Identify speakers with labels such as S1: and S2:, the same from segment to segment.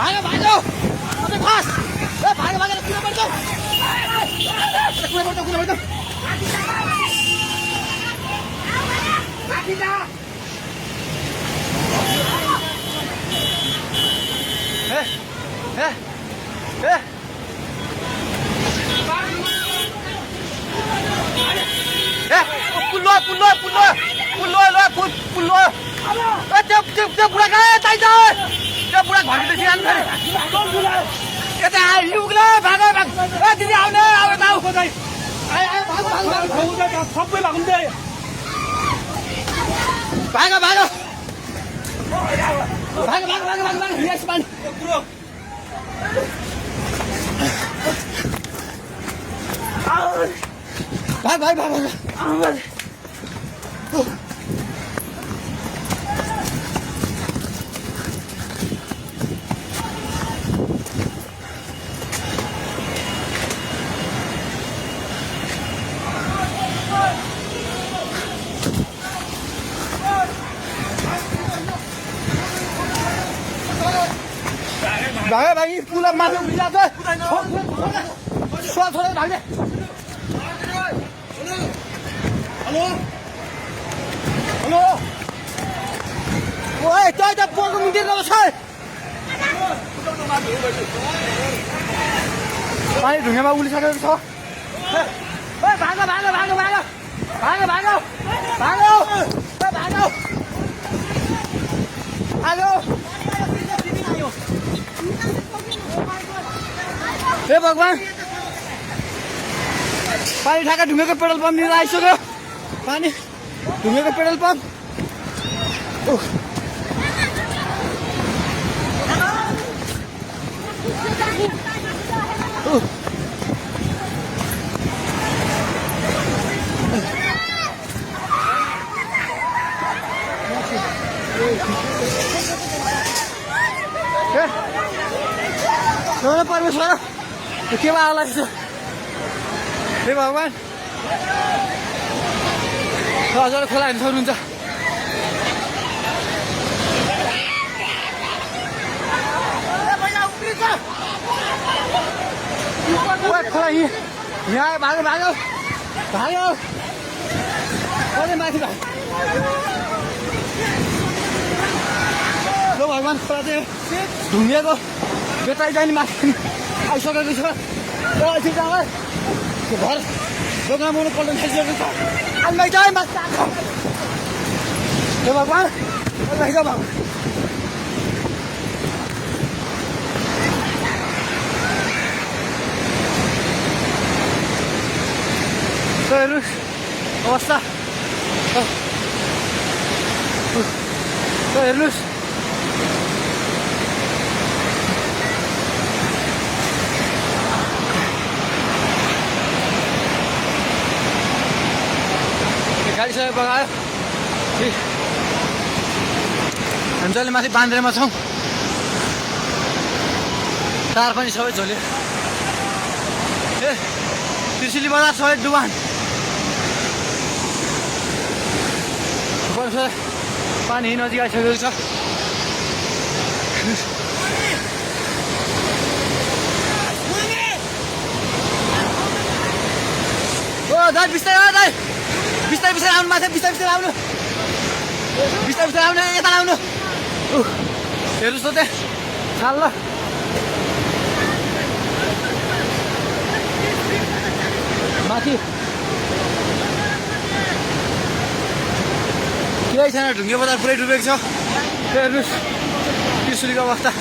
S1: भागो भागो अबे फास ए भागो भागो कुना पर्छ कुना पर्छ माथि जा ए पुल्लो त्यो बुढा कहाँ यतै छ त्यो बुढा घरभित्र सिराल्नु फेरि यता आइलुग्ला भाग ए दिदी आउने अब ताउ खोजाइ सबै भाग्दै भाग यस पानी भाग भाइ पुला माथि उभिला छ छोरा भाग्ने हेलो ओए त्यो त पोको मिटिङ गर्छ पानी ढुङ्गामा उलिसकेको छ भागो हे भगवान पानी ठाका ढुङ्गेको पेट्रोल पम्प लिएर आइसक्यो पानी ढुङ्गेको पेट्रोल पम्प परमेश्वर के आला हे भगवान हजुर खोला हेर्नु सक्नुहुन्छ खोला यहाँ भाग्यो माथि भगवान खोला चाहिँ ढुङ्गेको बेटाइ जाने माथि आइसकेको छ घर दोकान बनाउनु पल्ट थालिसकेको छ आइमाइ जाए माथि हे भगवान भगवान हेर्नुहोस् अवस्था हेर्नुहोस् गाडीसँग बगायो हामी जहिले माथि बान्द्रेमा छौँ तार पनि सबै झोल्यो ए त्रिशुली बजार सबै डुबान पानी नजिक आइसकेको छ ओ दाइ बिस्तारै आउनु माथि बिस्तारै आउनु यता आउनु हेर्नुहोस् त त्यहाँ छाल ल माथि केही छैन ढुङ्गे बजार पुरै डुबेको छ हेर्नुहोस् त्रिशुलीको अवस्था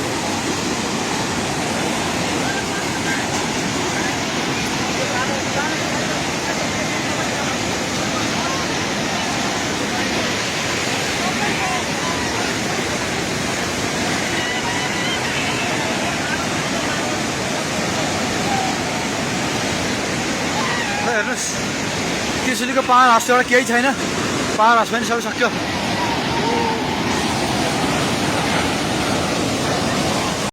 S1: हेर्नुहोस् त्रिशुलीको पावर हाउसबाट केही छैन पावर हाउस पनि सबै सक्यो